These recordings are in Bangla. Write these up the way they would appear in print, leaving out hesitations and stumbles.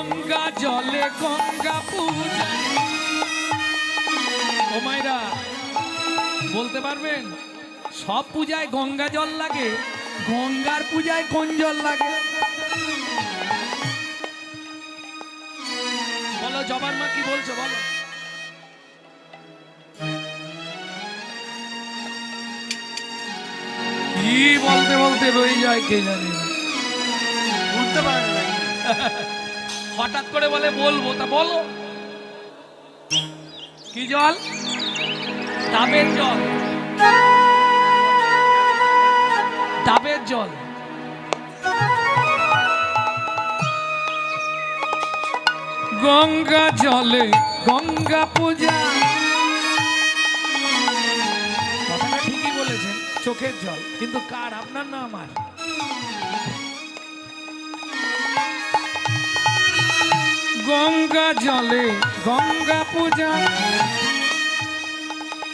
গঙ্গা জলে গঙ্গা পূজা। ও মায়েরা বলতে পারবেন সব পূজায় গঙ্গা জল লাগে, গঙ্গার পূজায় কোন জল লাগে? বলো জবার মা কি বলছো বলো। কি বলতে বলতে রয়ে যায় কে জানে, বুঝতে পারে না। হঠাৎ করে বলে বলবো, তা বলো কি জল? ডাবের জল, ডাবের জল। গঙ্গা জলে গঙ্গা পূজা, কথাটা ঠিকই বলেছেন, চোখের জল, কিন্তু কার? আপনার না আমার? গঙ্গা জলে গঙ্গা পূজা।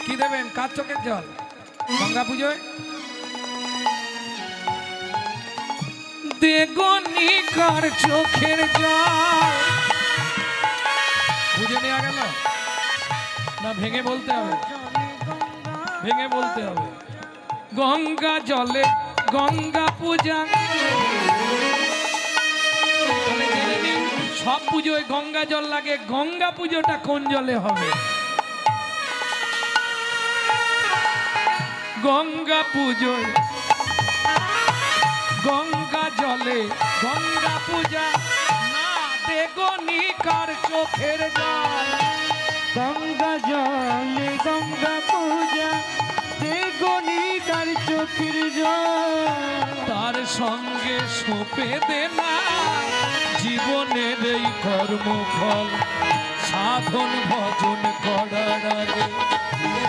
কি দেবেন? কার চোখের জল? গঙ্গা পুজোয় দেগনি কার চোখের জল। বুঝে নেওয়া গেল না? ভেঙে বলতে হবে, ভেঙে বলতে হবে। গঙ্গা জলে গঙ্গা পূজা। সব পুজোয় গঙ্গা জল লাগে, গঙ্গা পুজোটা কোন জলে হবে? গঙ্গা পুজোয় গঙ্গা জলে গঙ্গা পূজা, না দেগনি কার চোখের জল। গঙ্গা জলে গঙ্গা পূজা, দেগনি কার চোখের জল। তার সঙ্গে সোপে দে না জীবনের এই কর্মফল, সাধন ভজন করার আগে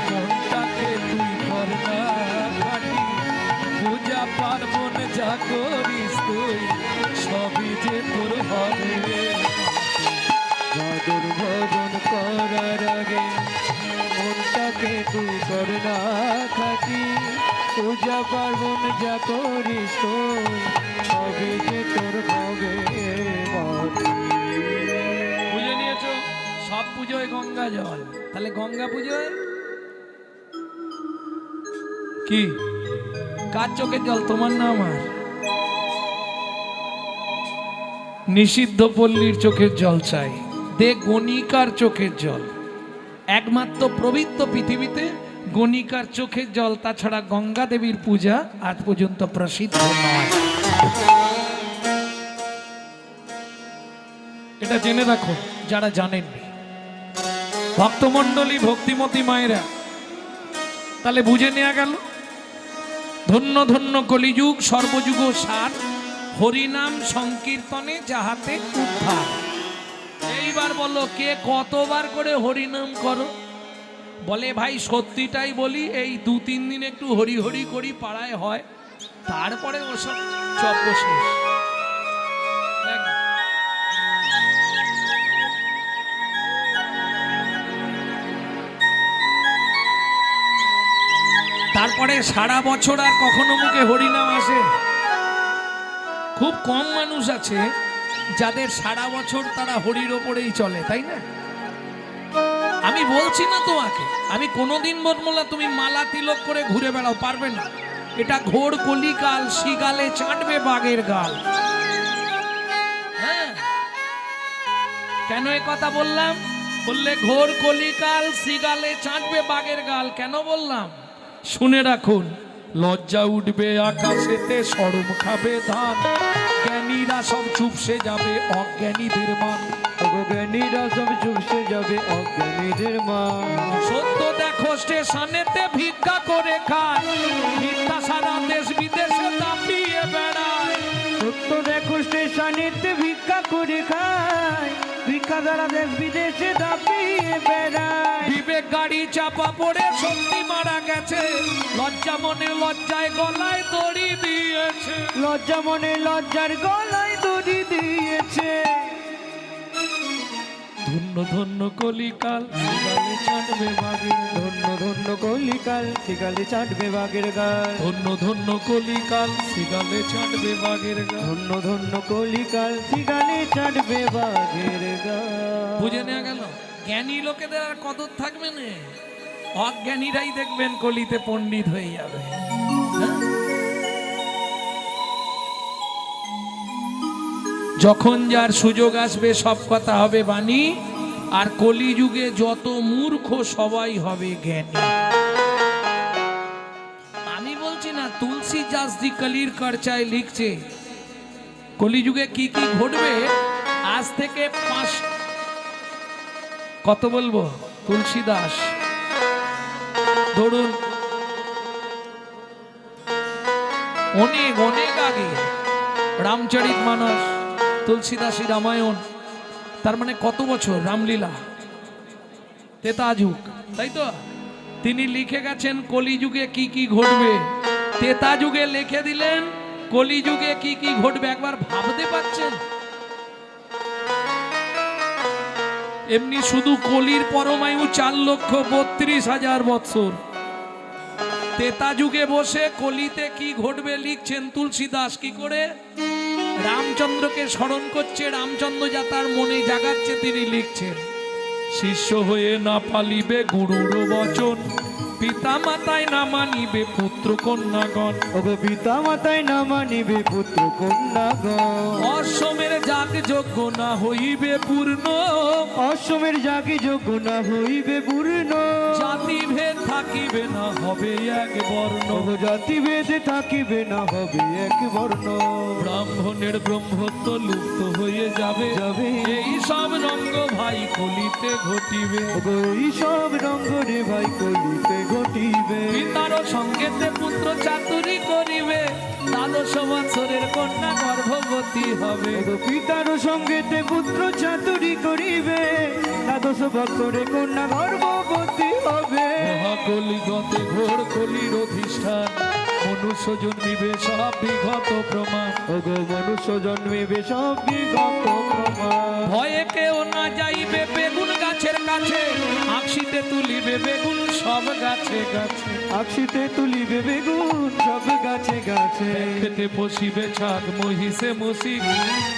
মনটাকে তুই কর না খাটি। পূজা পার্বণ যা করিস তুই সবই যে তোর হবে। সাধন ভজন করার আগে মনটাকে তুই কর না খাটি। পূজা পার্বণ যা করিস তুই সবই যে তোর হবে। বুঝে নিয়েছো? সব পুজোয় গঙ্গা জল, তাহলে গঙ্গা পুজোয় কি কার চোখের জল? তোমার না আমার? নিষিদ্ধ পল্লীর চোখের জল চাই, দে গণিকার চোখের জল। একমাত্র পবিত্র পৃথিবীতে গণিকার চোখের জল, তাছাড়া গঙ্গা দেবীর পূজা আজ পর্যন্ত প্রসিদ্ধ নয়। এটা জেনে রাখো যারা জানেননি। ভক্তমণ্ডলী, ভক্তিমতী মায়েরা, তাহলে বুঝে নেওয়া গেল ধন্য ধন্য কলিযুগ সর্বযুগ সার, হরিনাম সংকীর্তনে যাহাতে উদ্ধার। এইবার বলো কে কতবার করে হরিনাম করো? বলে ভাই সত্যিটাই বলি, এই 2-3 দিন একটু হরি হরি করি পাড়ায় হয়, তারপরে ওসব চব্য শেষ। তারপরে সারা বছর আর কখনো মুখে হরিনাম আসে? খুব কম মানুষ আছে যাদের সারা বছর তারা হরির ওপরেই চলে, তাই না? আমি বলছি না তোমাকে, আমি কোনোদিন বলবো না তুমি মালা তিলক করে ঘুরে বেড়াও, পারবে না। এটা ঘোর কলিকাল, শিগালে চাটবে বাঘের গাল। হ্যাঁ, কেন এ কথা বললাম? বললে ঘোর কলিকাল, শিগালে চাটবে বাঘের গাল। কেন বললাম শুনে রাখুন। লজ্জা উঠবে আকাশেতে, শরম খাবে ধান, জ্ঞানীরা সব চুপসে যাবে অজ্ঞানীদের মান। জ্ঞানীরা সব চুপসে যাবে অজ্ঞানীদের মান। সত্য দেখো স্টেশনেতে ভিক্ষা করে খায়, মিথ্যা সারা দেশ বিদেশে দাপিয়ে বেড়ায়। সত্য দেখো স্টেশনেতে ভিক্ষা করে খায়, ভিক্ষা সারা দেশ বিদেশে দাপিয়ে বেড়ায়। বিবেক গাড়ি চাপা পড়ে সত্যি মারা গেছে, লজ্জা মনে লজ্জায় গলায় দড়ি দিয়েছে। লজ্জা মনে লজ্জার গলায় দড়ি দিয়েছে। ধন্য ধন্য কলিকাল গালে চাটবে বাঘের ধন্য ধন্য কলিকাল শিকালে চাটবে বাঘের গাল ধন্য ধন্য কলিকাল সিগালে চাটবে বাঘের গাল। ধন্য ধন্য কলিকাল শিকালে চাটবে বাঘের গাল। বুঝে নেওয়া গেল? জ্ঞানী লোকেদের আর কদর থাকবে না, অজ্ঞানীরাই দেখবেন কলিতে পণ্ডিত হয়ে যাবে। হ্যাঁ? যখন যার সুযোগ আসবে সব কথা হবে বাণী, আর কলিযুগে যত মূর্খ সবাই হবে জ্ঞানী। আমি বলছি না, তুলসীদাস জি কলির চর্চায় লিখছে কলিযুগে কি কি ঘটবে। আজ থেকে কত বলবো, তুলসীদাস ধরুন অনেক অনেক আগে রামচরিত মানস, তুলসীদাসী রামায়ণ, তার মানে কত বছর রামলীলা, তেতা যুগ, তাই তো? তিনি লিখে গেছেন কলিযুগে কি কি ঘটবে। তেতা যুগে লিখে দিলেন কলিযুগে কি কি ঘটবে। একবার ভাবতে পারছেন? এমনি শুধু কলির পরমায়ু 4,32,000 বৎসর। তেতা যুগে বসে কলিতে কি ঘটবে লিখছেন তুলসীদাস। কি করে? রামচন্দ্রকে স্মরণ করছে, রামচন্দ্র যা তার মনে জাগাচ্ছে তিনি লিখছেন। শিষ্য হয়ে না পালিবে গুরুর বচন, পিতা মাতায় না মানিবে পুত্র কন্যাগণ। ওগো পিতা মাতায় না মানিবে পুত্র কন্যাগণ। অশ্বমের যাগ যজ্ঞ না হইবে পূর্ণ, অশ্বমের যাগে যোগ্য না হইবে পূর্ণ। জাতি ভেদ থাকিবে না হবে এক বর্ণ, ওগো জাতি ভেদে থাকিবে না হবে এক বর্ণ। ব্রাহ্মণের ব্রহ্মত্ব লুপ্ত হয়ে যাবে, এই সব রঙ্গ ভাই কলিতে ঘটিবে। ওগো এই সব রঙ্গ রে ভাই কলিতে ঘটিবে। পিতার সঙ্গেতে পুত্র চাতুরি করিবে, 12 বৎসরের কন্যা গর্ভবতী হবে। ওগো পিতার সঙ্গেতে পুত্র চাতুরি করিবে, 12 বৎসরে কন্যা গর্ভবতী হবে। মহাকলিগতে ঘোর কলির অধিষ্ঠান, মনুষ্য জন্মিবে সব বিগত প্রমাণ। ওগো মনুষ্য জন্মিবে সব বিগত প্রমাণ। ভয়ে কেউ না যাইবে বেগুন গাছের কাছে, আঁকশিতে তুলিবে বেগুন সব গাছে গাছে। আকশিতে তুলিবে বেগুন সব গাছে গাছে। খেতে বসিবে ছাগ মহিষে মসিক,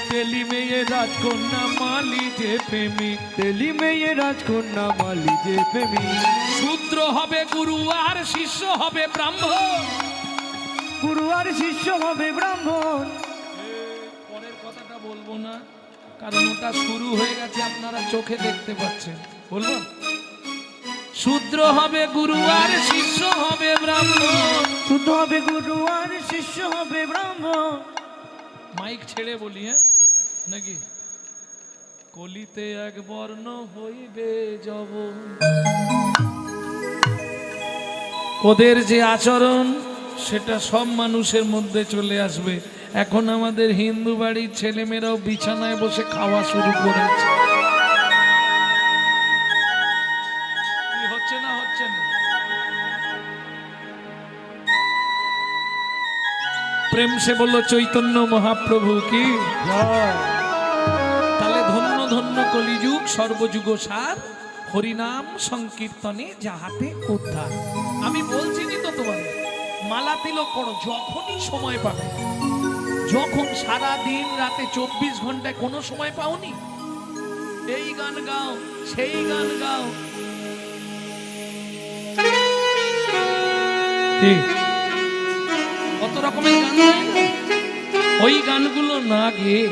তেলি মেয়ে রাজকন্যা মালি যে প্রেমিক। তেলি মেয়ে রাজকন্যা মালি যে প্রেমী। শূদ্র হবে গুরু আর শিষ্য হবে ব্রাহ্মণ। গুরু আর শিষ্য হবে ব্রাহ্মণ। পরের কথাটা বলবো না, কারণ ওটা শুরু হয়ে গেছে, আপনারা চোখে দেখতে পাচ্ছেন। বলবো? শূদ্র হবে গুরু আর শিষ্য হবে ব্রাহ্মণ। শুদ্ধ হবে গুরু আর শিষ্য হবে ব্রাহ্মণ। মাইক ছেড়ে বলি, হ্যাঁ নাকি? কলিতে এক বর্ণ হইবে যব, ওদের যে আচরণ সেটা সব মানুষের মধ্যে চলে আসবে। এখন আমাদের হিন্দু বাড়ির ছেলেমেয়েরাও বিছানায় বসে খাওয়া শুরু করেছে। কি হচ্ছে না হচ্ছে না? প্রেম সে বলল চৈতন্য মহাপ্রভু কি। তাহলে ধন্য ধন্য কলিযুগ সর্বযুগ সার, হরিনাম সংকীর্তনে যাহাতে উদ্ধার। আমি বলছি তো তোমার মালা তিলক করো যখনই সময় পাবে। যখন সারা দিন রাতে 24 ঘন্টায় কোনো সময় পাওনি, এই গান গাও সেই গান গাও। কত রকমের গান হয় না? ওই গানগুলো না গেয়ে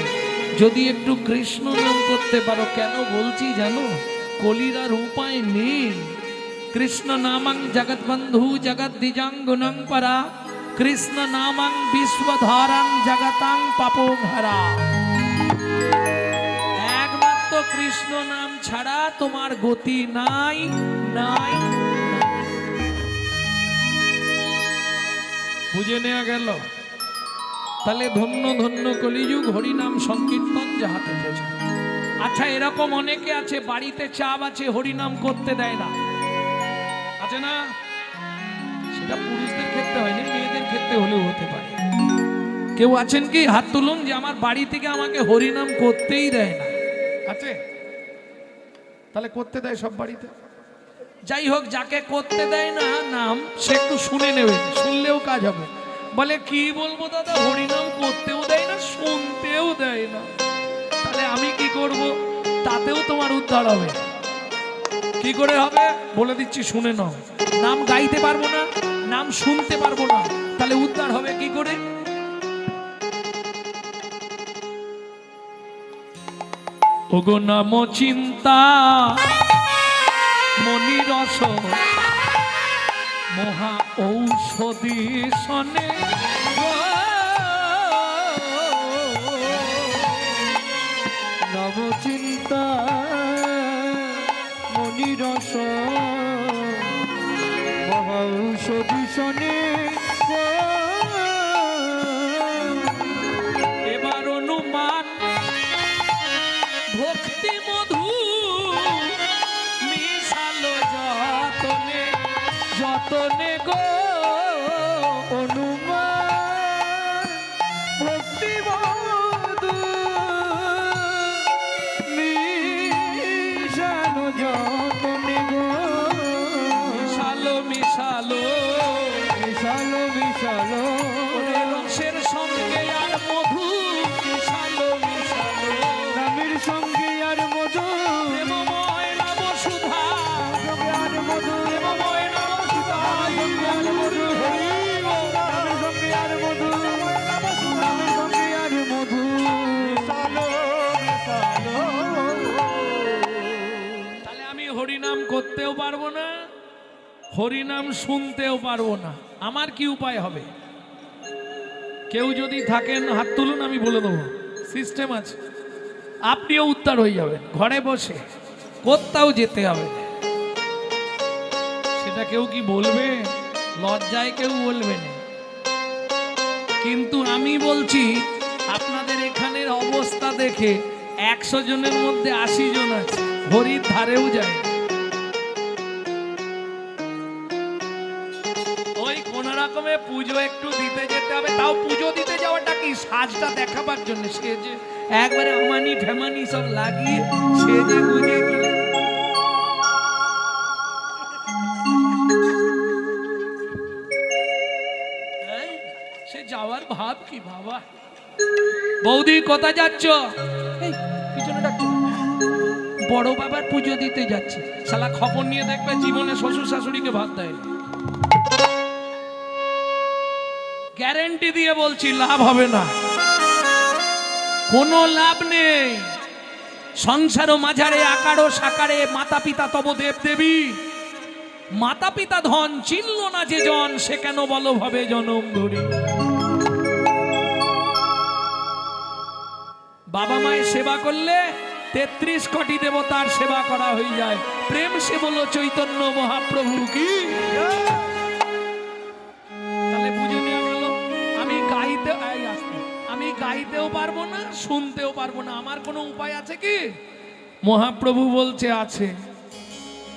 যদি একটু কৃষ্ণ নাম করতে পারো। কেন বলছি জানো? কলির আর উপায় নেই। কৃষ্ণ নামাং জগৎ বন্ধু জগৎ দ্বিজাঙ্গুনং পরা, কৃষ্ণ নামাং বিশ্বধারাং জগতাং পাপোঘরা। একমাত্র কৃষ্ণ নাম ছাড়া তোমার গতি নাই নাই। বুঝে নেওয়া গেল? তাহলে ধন্য ধন্য কলিযুগ হরিনাম সংকীর্তন যাহাতে প্রচার। আচ্ছা, এরকম অনেকে আছে বাড়িতে চাপ আছে, হরিনাম করতে দেয় না, আছে না? সেটা পুরুষদের ক্ষেত্রে হয়নি, মেয়েদের ক্ষেত্রে হলেও হতে পারে। কেউ আছেন কি? হাত তুলুন যে আমার বাড়ি থেকে আমাকে হরিনাম করতেই দেয় না। আছে? তাহলে করতে দেয় সব বাড়িতে। যাই হোক, যাকে করতে দেয় না নাম, সে একটু শুনে নেবে, শুনলেও কাজ হবে। বলে কি বলবো দাদা, হরিনাম করতেও দেয় না, শুনতেও দেয় না, তাহলে আমি কি করব? তাতেও তোমার উদ্ধার হবে। কি করে হবে বলে দিচ্ছি, শুনে নাও। নাম গাইতে পারবো না, নাম শুনতে পারবো না, তাহলে উদ্ধার হবে কি করে? ওগো নাম চিন্তা মনিরস মহা ঔষধি সনে, নবচিন্তা মনিরস মহৌষধি শনে, এবার অনুমান ভক্তি মধু মিশালো যতনে যতনে গো, অনুমান ভক্তি মধু মিশানো যতনে গো, মিশালো মিশালো মিশালো মিশালো ওরে রসের সঙ্গে আর মধু মিশালো মিশালো, নামের সঙ্গে আর মধু, প্রেমময় নব সুধা, আর মধু, প্রেমময় নব সুধা, আর মধু, নামের সঙ্গে আর মধু, নামের সঙ্গে আর মধু, মিশালো মিশালো। তাহলে আমি হরিনাম করতেও পারবো না, হরিনাম শুনতেও পারবো না। আমার কি উপায় হবে? কেউ যদি থাকেন হাত তুলুন, আমি বলে দেবো সিস্টেম আছে, আপনিও উদ্ধার হয়ে যাবেন ঘরে বসে, কোথাও যেতে হবে না। সেটা কেউ কি বলবে? লজ্জায় কেউ বলবে না, কিন্তু আমি বলছি আপনাদের এখানের অবস্থা দেখে 100 জনের মধ্যে 80 জন আছে হরির ধারেও যায় না। ওই কোন রকমে পুজো একটু দিতে যেতে হবে, তাও পুজো দিতে যাওয়াটা কি সাজটা দেখাবার জন্য, সে যে একবারে আমানি ফেমানি সব লাগিয়ে সেজে গুজে গেলে সে যাওয়ার ভাব কি বাবা। বৌদি কোথায় যাচ্ছ? এই পিছনে ডাকছো, বড় বাবার পুজো দিতে যাচ্ছে। শালা খবর নিয়ে দেখবে জীবনে শ্বশুর শাশুড়িকে ভাত দেয় না। গ্যারেন্টি দিয়ে বলছি লাভ হবে না, কোনো লাভ নেই। সংসার মাঝারে আকারো সাকারে মাতা পিতা তব দেব দেবী, মাতা পিতা ধন চিনল না যে জন, সে কেন বলো ভাবে জনম ধরি। বাবা মায়ের সেবা করলে 33 কোটি দেবতার সেবা করা হয়ে যায়। প্রেম সে বলো চৈতন্য মহাপ্রভু কি। তাহলে বুঝে নিয়ে গেল আমি গাইতেও পারবো না, শুনতেও পারবো না। আমার কোনো উপায় আছে কি? মহাপ্রভু বলছে আছে।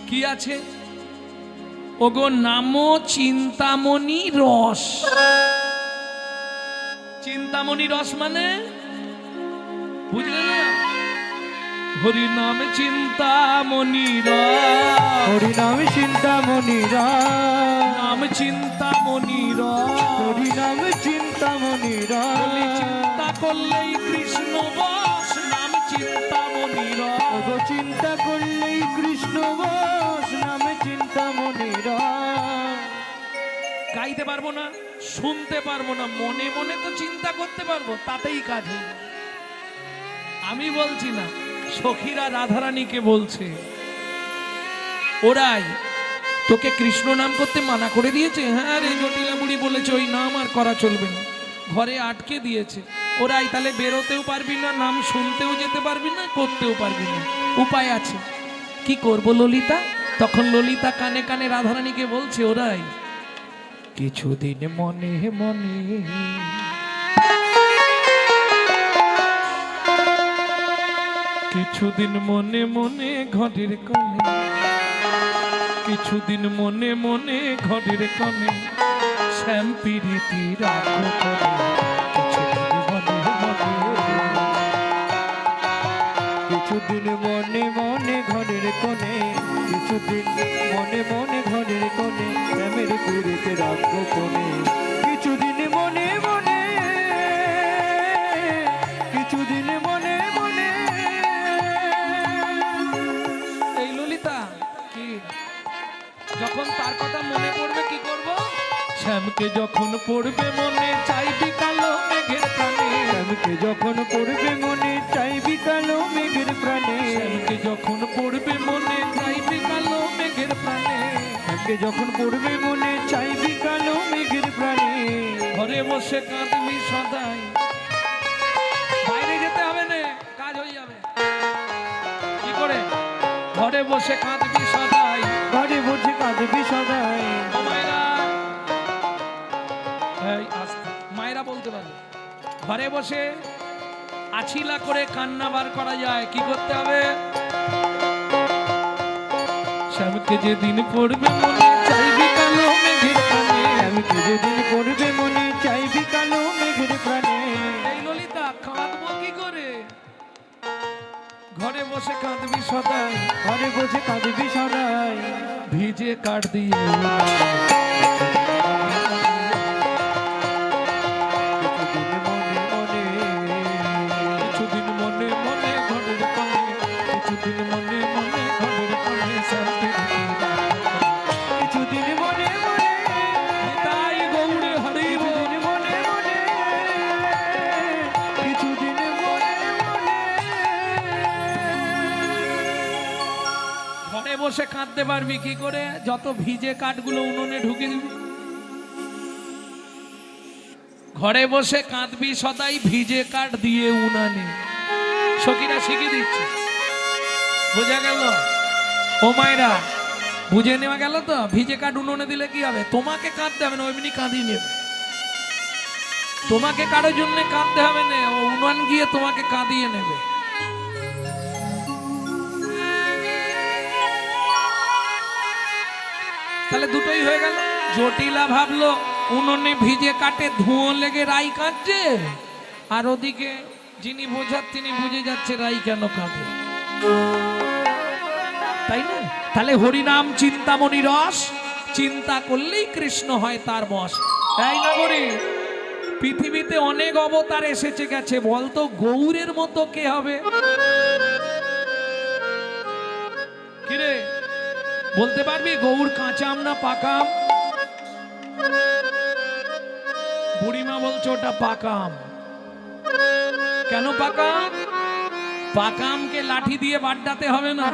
কি আছে? ওগো নামো চিন্তামণি রস। চিন্তামণি রস মানে বুঝলে না? হরি নাম চিন্তামণি রস, হরি নাম চিন্তামণি রস, নাম চিন্তামণি রস, হরি নাম চিন্তামণি বলি রস, চিন্তা করলেই কৃষ্ণ বস, নাম চিন্তামণি রস। ওগো চিন্তা করলেই কৃষ্ণ বস, নাম চিন্তামণি রস। গাইতে পারবো না, শুনতে পারবো না, মনে মনে তো চিন্তা করতে পারবো, তাতেই কাজ হয়ে যাবে। আমি বলছি না, সখীরা রাধারানীকে বলছে, ওরাই তোকে কৃষ্ণ নাম করতে মানা করে দিয়েছে। হ্যাঁ রে জটিলা বুড়ি বলেছে ওই নাম আর করা চলবে না, ঘরে আটকে দিয়েছে। ওরাই তাহলে বেরোতেও পারবি না, নাম শুনতেও যেতে পারবি না, করতেও পারবি না। উপায় আছে, কি করব ললিতা? তখন ললিতা কানে কানে রাধারানীকে বলছে, ওরাই কিছুদিন মনে মনে কিছুদিন মনে মনে ঘরের কোণে, কিছুদিন মনে মনে ঘরের কোণে শ্যাম প্রীতি রাগ করে। কিছুদিন মনে মনে, কিছুদিন মনে মনে ঘরের কোণে, কিছুদিন মনে মনে ঘরের কোণে, প্রেমের পুরীতে রাখবো কোণে। কিছুদিন মনে মনে, কিছুদিন মনে মনে। এই ললিতা কি যখন তার কথা মনে পড়বে কি করব? শ্যামকে যখন পড়বে মনে চাইবি কালো মেঘের প্রাণে। শ্যামকে যখন পড়বে মনে চাইবি কালো মেঘের প্রাণে। শ্যামকে যখন পড়বে মনে চাইবি কালো মেঘের প্রাণে। শ্যামকে যখন পড়বে মনে চাইবি কালো মেঘের প্রাণে। ঘরে বসে কাঁদবি সদাই, বাইরে যেতে হবে না, কাজ হয়ে যাবে। কি করে? ঘরে বসে কাঁদবি সদাই, ঘরে বসে কাঁদবি সদাই। ও মায়েরা, এই আস্তে, মায়েরা বলতে পারবে। ঘরে বসে আছিলা করে কান্না বার করা যায়, কি করতে হবে? শ্যামকে যেদিন পড়বে মনে চাইবি কালো মেঘের প্রাণে। শ্যামকে যেদিন পড়বে মনে চাইবি কালো মেঘের প্রাণে। এই ললিতা কাঁদবো কি করে? ঘরে বসে কাঁদবি সদাই, ঘরে বসে কাঁদবি সদাই। ভিজে কাঠ দিয়ে কিছুদিন মনে মনে, কিছুদিন মনে মনে ঘরের কোণে, কিছুদিন মনে মনে ঘরের কোণে শ্যামকে কিছুদিন মনে মনে, তাই গৌড়ে হরিব। কিছুদিন মনে মনে, কিছুদিন মনে মনে। ঘরে বসে কাঁদতে পারবি কি করে? যত ভিজে কাঠগুলো উনুনে ঢুকে দিবি। ঘরে বসে কাঁদবি সদাই, ভিজে কাঠ দিয়ে উনানে। সখীরা শিখিয়ে দিচ্ছে, বোঝা গেল? ও মায়েরা, বুঝে নেওয়া গেল তো? ভিজে কাঠ উনুনে দিলে কি হবে? তোমাকে কাঁদতে হবে না, এমনি কাঁদিয়ে নেবে। তোমাকে কারোর জন্য কাঁদতে হবে না, ও উনান গিয়ে তোমাকে কাঁদিয়ে নেবে। তাহলে দুটোই হয়ে গেল। জটিলা ভাবলো উনুনে ভিজে কাটে ধুঁয়ো লেগে রাই কাঁদছে, আর ওদিকে যিনি বোঝার তিনি বুঝে যাচ্ছে রাই কেন কাঁদে, তাই না? তাহলে হরিনাম চিন্তামণি রস, চিন্তা করলেই কৃষ্ণ হয় তার বশ। তাই না করি? পৃথিবীতে অনেক অবতার এসেছে গেছে, বলতো গৌরের মতো কে হবে? কিরে বলতে পারবি গৌর কাঁচা আম না পাকা আম? বুড়িমা বলছে ওটা পাকা আম। কেন পাকা আম? পাকা আমকে লাঠি দিয়ে বাড্ডাতে হবে না,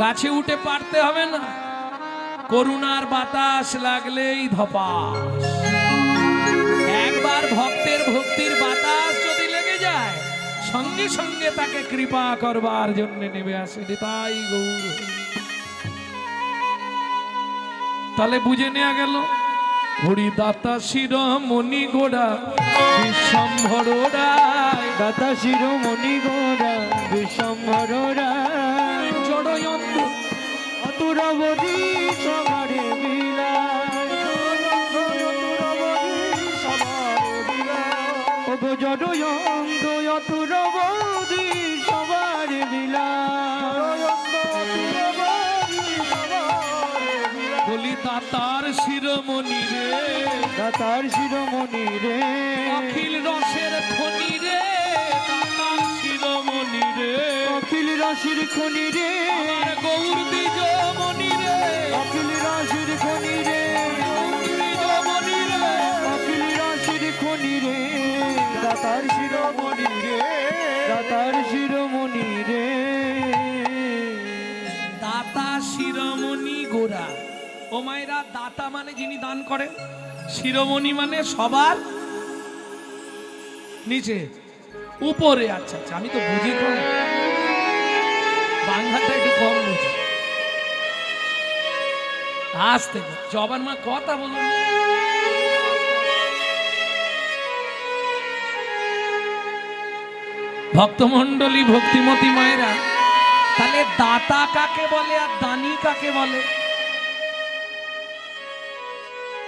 গাছে উঠে পারতে হবে না, করুণার বাতাস লাগলেই ধপাস। একবার ভক্তের ভক্তির বাতাস যদি লেগে যায়, সঙ্গে সঙ্গে তাকে কৃপা করবার জন্য নেমে আসে। তাই গৌর। তাহলে বুঝে নেওয়া গেল হরিদাতা শিরোমণি গোড়া বিশ্বম্ভর রায়। দাতা শিরোমণি গোরা বিশ্বম্ভর রায়। জড়য়ন্ত্র অতুরবধি সবারে বিলায়। ওগো জড়য়ন্ত্র অতুরবধি সবারে বিলায়। বলি দাতার শিরোমণি রে, দাতার শিরোমণি রে। অখিল রসের খনি রে, দাতার শিরোমণি রে। অখিল রসের খনি রে। আমার গৌর দ্বিজমণি রে, অখিল রসের খনি রে। দ্বিজমণি রে। অখিল রসের খনি রে। দাতার শিরোমণি রে। দাতার শিরোমণি রে। দাতা শিরোমণি গোরা। ও মায়েরা, দাতা মানে যিনি দান করেন, শিরোমণি মানে সবার নিচে উপরে। আচ্ছা আচ্ছা, আমি তো বুঝি কম, বাংলাটা একটু কম বুঝি। আসতে জবার মা কথা বলুন। ভক্তমণ্ডলী, ভক্তিমতী মায়েরা, তাহলে দাতা কাকে বলে আর দানি কাকে বলে?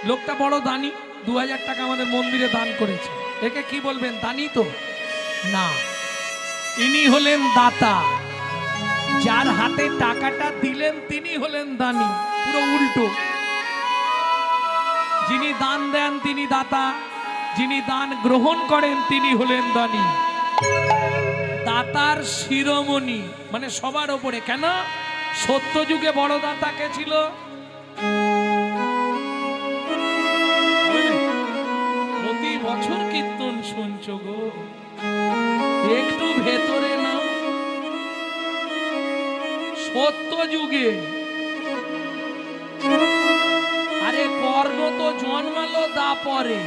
লোকটা বড় দানি, 2000 টাকা আমাদের মন্দিরে দান করেছে, একে কি বলবেন? দানি তো না, ইনি হলেন দাতা, যার হাতে টাকাটা দিলেন তিনি হলেন দানী। পুরো উল্টো, যিনি দান দেন তিনি দাতা, যিনি দান গ্রহণ করেন তিনি হলেন দানী। দাতার শিরোমণি মানে সবার ওপরে। কেন? সত্যযুগে বড় দাতা কে ছিল? প্রতি বছর কীর্তন শুনছো গো, একটু ভেতরে না। সত্যযুগে আরে কর্ণ তো জন্মালো দাপরে।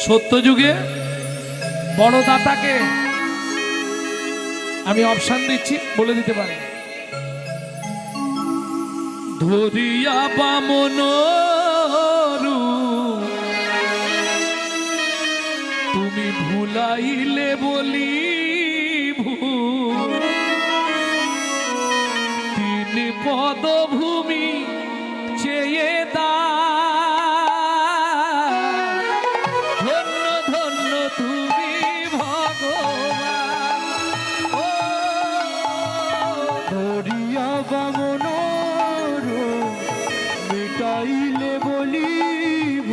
সত্যযুগে বড় দাতাকে আমি অপশন দিচ্ছি, বলে দিতে পারি। ধরিয়া বামন তুমি ভুলাইলে বলি তিন পদভূমি চেয়ে দা। ধন্য ধন্য তুমি ভগবান। ও ধরিয়া বামন মিটাইলে বলিব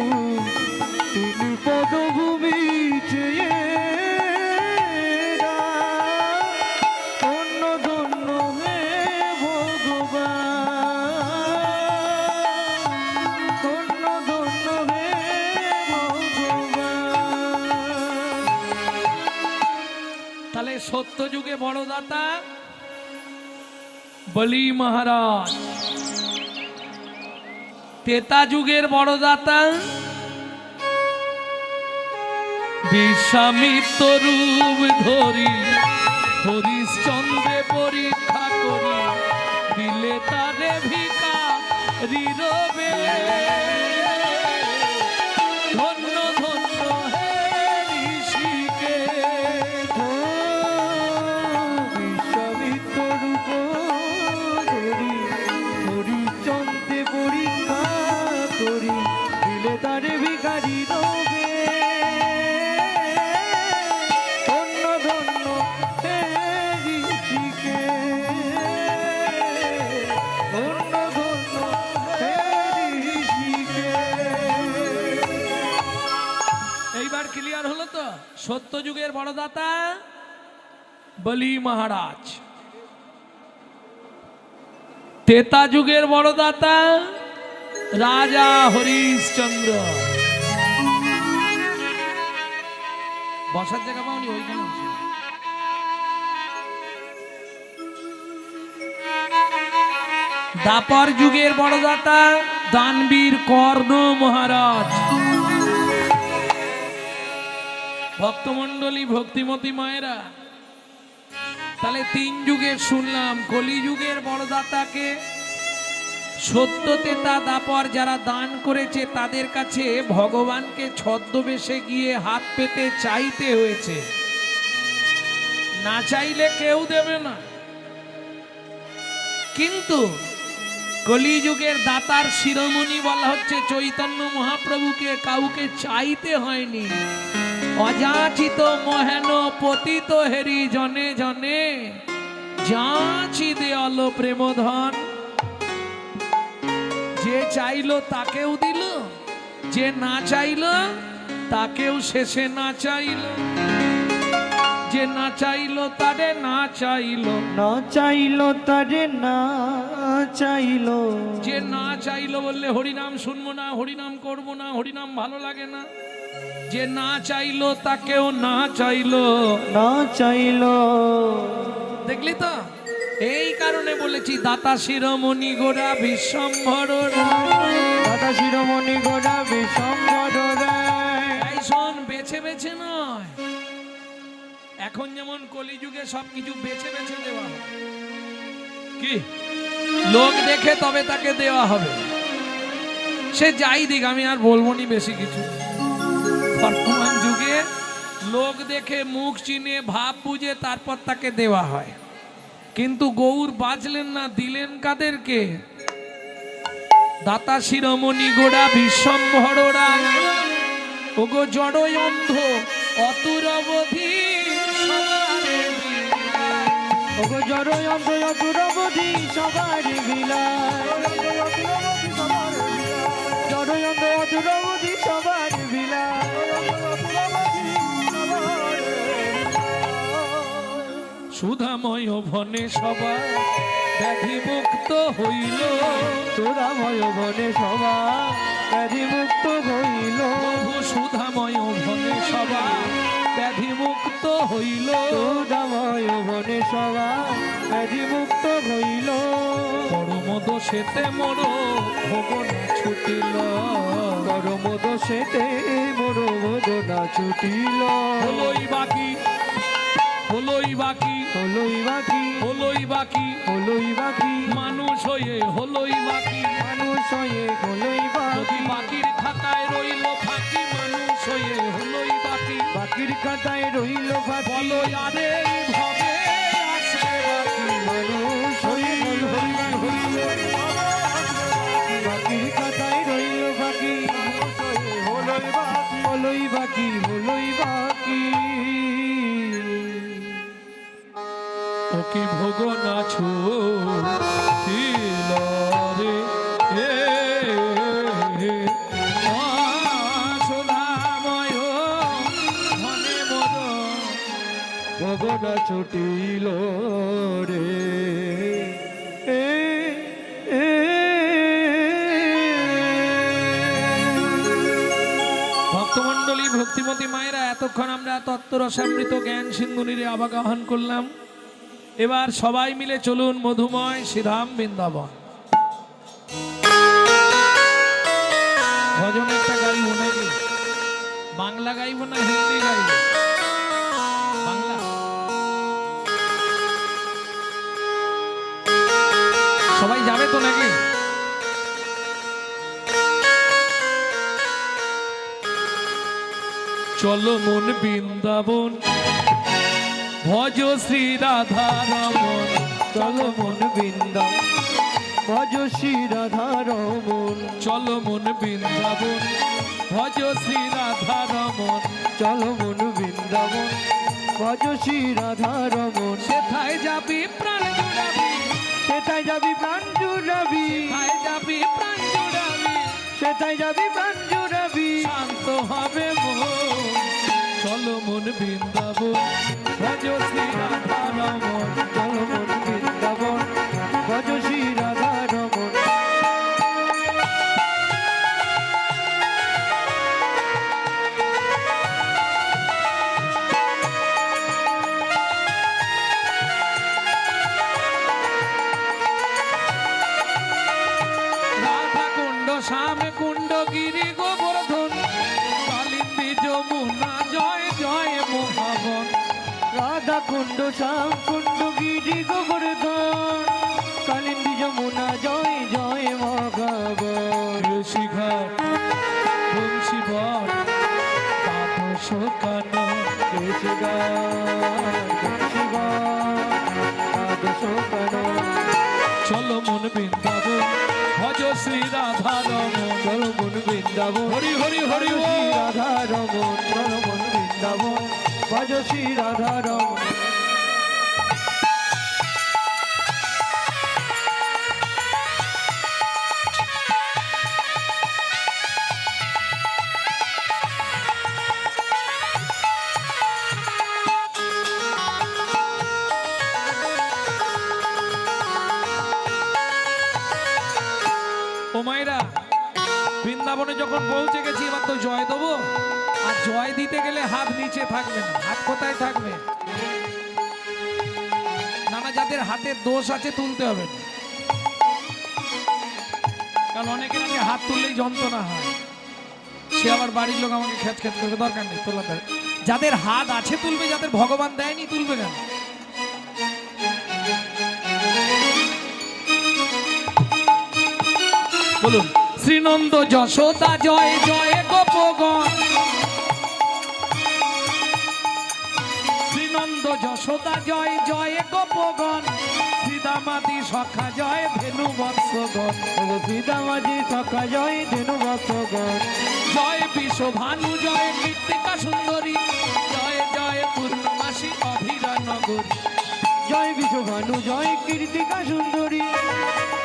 তিন পদভূমি চেয়ে দা। ধন্য ধন্য হে ভগবান, ধন্য ধন্য হে ভগবান। তাহলে সত্যযুগে বড় দাতা বলি মহারাজ, ত্রেতা যুগের বড় দাতা বিশ্বামিত্র রূপ ধরি হরিশ্চন্দ্রে পরীক্ষা করি দিলে তারে ভিখারি রবে। ধন্য ধন্য হে ঋষিকেশ। বিশ্বামিত্র রূপ ধরি হরিচন্দ্রে পরীক্ষা করি দিলে তারে ভিখারি রবে। ধন্য ধন্য হে ঋষিকেশ, ধন্য ধন্য হে ঋষিকেশ। এইবার ক্লিয়ার হলো তো? সত্যযুগের বড় দাতা বলি মহারাজ, ত্রেতা যুগের বড় দাতা রাজা হরিশ্চন্দ্র। বসার জায়গা পাওনি ওইখানে বসো। দাপর যুগের বড় দাতা দানবীর কর্ণ মহারাজ। ভক্তমণ্ডলী, ভক্তিমতী মায়েরা, তাহলে তিন যুগে শুনলাম। কলিযুগের বড় দাতাকে সত্য, ত্রেতা, দাপর যারা দান করেছে তাদের কাছে ভগবানকে ছদ্মবেশে গিয়ে হাত পেতে চাইতে হয়েছে, না চাইলে কেউ দেবে না। কিন্তু কলিযুগের দাতার শিরোমণি বলা হচ্ছে চৈতন্য মহাপ্রভুকে কাউকে চাইতে হয়নি। অযাচিত মহেন পতিত হেরি জনে জনে যাচি দেয়াল প্রেমধন। যে চাইলো তাকেও দিল, যে না চাইলো তাকেও শেষে না চাইলো, যে না চাইলো তারে না চাইলো, না চাইলো তারে না চাইলো। যে না চাইলো বললে হরিনাম শুনবো না, হরিনাম করবো না, হরিনাম ভালো লাগে না। যে না চাইলো তাকেও না চাইলো, না চাইলো। দেখলি তো? এই কারণে বলেছি দাতা শিরোমণি গোরা বিশ্বম্ভর দাতা শিরোমণি গোরা বিশ্বম্ভর। এই শোন, বেছে বেছে নয়। এখন যেমন কলিযুগে সবকিছু বেছে বেছে দেওয়া হয়, কি লোক দেখে তবে তাকে দেওয়া হবে। সে যাই দিক, আমি আর বলবো নি বেশি কিছু। বর্তমান যুগে লোক দেখে, মুখ চিনে, ভাব বুঝে তারপর তাকে দেওয়া হয়। কিন্তু গৌর বাঁচলেন না, দিলেন কাদেরকে? দাতা শিরোমণি গোড়া বিশ্বম্ভরা ওগো জড় অন্ধ অতুরবধি ওগো জড় অন্ধ অতুরবধি সবারই বিলায় জড় অন্ধ অতুরবধি সবারই বিলায় সুধাময় ভনে সবাই ব্যাধি মুক্ত হইল সুধাময় বনে সভা ব্যাধি মুক্ত হইল প্রভু সুধাময় ভনে সবাই ব্যাধি মুক্ত হইল সুধাময় বনে সভা ব্যাধি মুক্ত হইল পরম দোষেতে মোর ভোগনা ছুটিল পরম দোষেতে মোর ভোগনা ছুটিল হলোই বাকি হলোই বাকি হলোই বাকি হলোই বাকি হলোই বাকি মানুষ হয়ে হলোই বাকি মানুষ হয়ে হলোই যদি বাকি বাকির খাতায় রইল ফাঁকি মানুষ হয়ে হলোই বাকি বাকির খাতায় রইল বাকি বলো আরে ভবে আসে বাকি মানুষ হয়ে বাকির খাতায় রইল বাকি হলোই বাকি হলোই বাকি ওকে ভোগ না ছুটিল রে সুধাময় ধনে মোর ভগনা ছুটিল রে ভক্তমণ্ডলী ভক্তিমতী মায়েরা এতক্ষণ আমরা তত্ত্বরসামৃত জ্ঞান সিন্ধুনিরে আবাগাহন করলাম। এবার সবাই মিলে চলুন মধুময় শ্রীধাম বৃন্দাবন। ভজন একটা গাইব নাকি? বাংলা গাইব না হিন্দি গাইব? বাংলা। সবাই যাবে তো নাকি? চলো মন বৃন্দাবন ভজ শ্রী রাধা রমন চলো মন বৃন্দা ভজ শ্রী রাধা রমন চলো মন বৃন্দাবন ভজ শ্রী রাধা রমন চলো মন বৃন্দাবন ভজ শ্রী রাধা রমন সেথায় যাবি প্রাণ জুড়াবি সেটাই যাবি প্রাণ জুড়াবি সেথায় যাবি প্রাণ জুড়াবি সেটাই যাবি প্রাণ জুড়াবি শান্ত হবে মন চলো মন বৃন্দাবন ভজ শ্রী রাধা রমন চলো মন বৃন্দাবন ভজ শ্রী রাধা রমন রাধা কুণ্ড শ্যাম কুণ্ড গিরি গোবর্ধন কালিন্দী যমুনা জয় জয় মহাবন রাধা কুণ্ড শ্যাম কুণ্ড গিরি গোবর্ধন কালিন্দী যমুনা জয় জয় মহাবন ঋষিঘাট বংশী বট তাপস কানো চলো মন বৃন্দাবন ভজ শ্রী রাধা রমন চলো মন বৃন্দাবন হরি হরি হরি শ্রী বল। রাধা রমন চলো মন বৃন্দাবন ভজ শ্রী রাধা রমন ও মায়েরা বৃন্দাবনে যখন পৌঁছে গেছি এবার তো জয় দেবো আর জয় দিতে গেলে হাত নিচে থাকবে না হাত কোথায় থাকবে নানা যাদের হাতের দোষ আছে তুলতে হবে না কারণ অনেকের আগে হাত তুললেই যন্ত্রণা হয় সে আবার বাড়ির লোক আমাকে খেচ খেচ করবে দরকার নেই তোলা যাদের হাত আছে তুলবে যাদের ভগবান দেয়নি তুলবে কেন বলুন শ্রীনন্দ যশোদা জয় জয় গোপগণ শ্রীনন্দ যশোদা জয় জয় গোপগণ শ্রীদা মাদি সখা জয় ধেনু বৎসগণ ওগো সীতা মাঝি সখা জয় ধেনু ভক্তগণ জয় বিশ্বভানু জয় কৃত্তিকা সুন্দরী জয় জয় পূর্ণমাসী অভিরা নগরী জয় বিশ্বভানু জয় কীর্তিকা সুন্দরী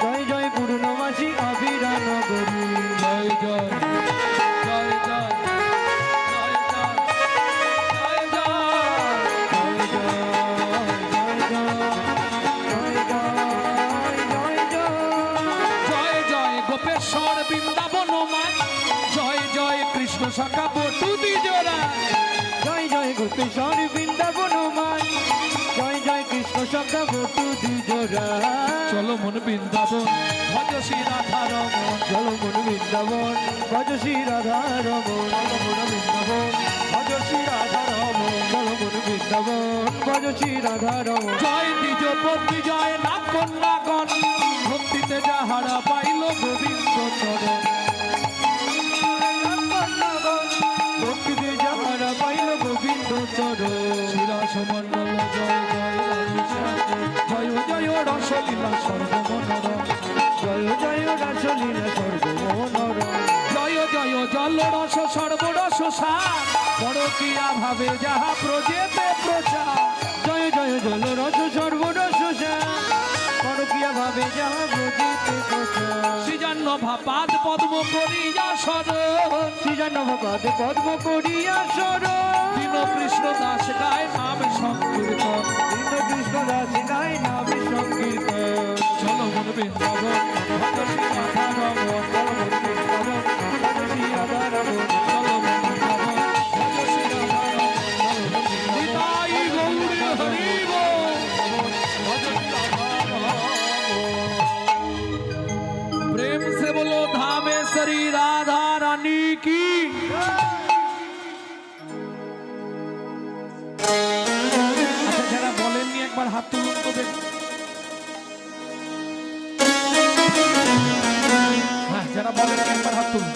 জয় জয় পূর্ণমাসী অবিরা নগরী জয় জয় জয় জয় জয় জয় জয় জয় জয় গোপেশ্বর বৃন্দাবন মায় জয় জয় কৃষ্ণ সখা বটু দ্বিজোরা জয় জয় গোপেশ্বর বৃন্দাবন মায় জয় জয় কৃষ্ণ সখা বটু দ্বিজোরা চলো মন বৃন্দাবন ভজ শ্রী রাধা রমন চল মন বৃন্দাবন ভজ শ্রী রাধা রমন মন বৃন্দাবন ভজ শ্রী রাধা রমন চল মন বৃন্দাবন ভজ শ্রী রাধা রমন জয় দ্বিজপতি জয় নাথ কন্যাগণ ভক্তিতে যাহারা পাইল গোবিন্দ চরণ ভক্তিতে যাহারা পাইল গোবিন্দ চরণ শিরাস মণ্ডল জয় জয় রাধেশ্যাম জয় জয় রসলীলা সর্বমনোর জয় জয় রাসলীলা সর্বমনোর জয় জয় জল রস সর্বরস সার পরকিয়া ভাবে যাহা প্রজেতে প্রচার জয় জয় জল রস সর্বরস পরকিয়া ভাবে যাহা ব্রজিতে প্রচার সৃজান্ন ভাপাদ পদ্ম করিয়া সর সৃজন ভবাদ পদ্ম করিয়া সর দীন কৃষ্ণ দাস গায় নাম সংকীর্তন দীন কৃষ্ণ দাস গায় নাম সংকীর্তন চলো মন বৃন্দাবন ভজ শ্রী রাধা রমন চলো মন বৃন্দাবন ভজ শ্রী রাধা রমন চলো মন বৃন্দাবন ভজ শ্রী রাধা রমন নিতাই গৌরী হরি বল। ভজ শ্রী রাধা রমন प्रेम से बोलो धामेश्वरी राधा रानी की আচ্ছা যারা বলেননি একবার হাত তুলুন তো দেখি হ্যাঁ যারা বলেননি একবার হাত তুলুন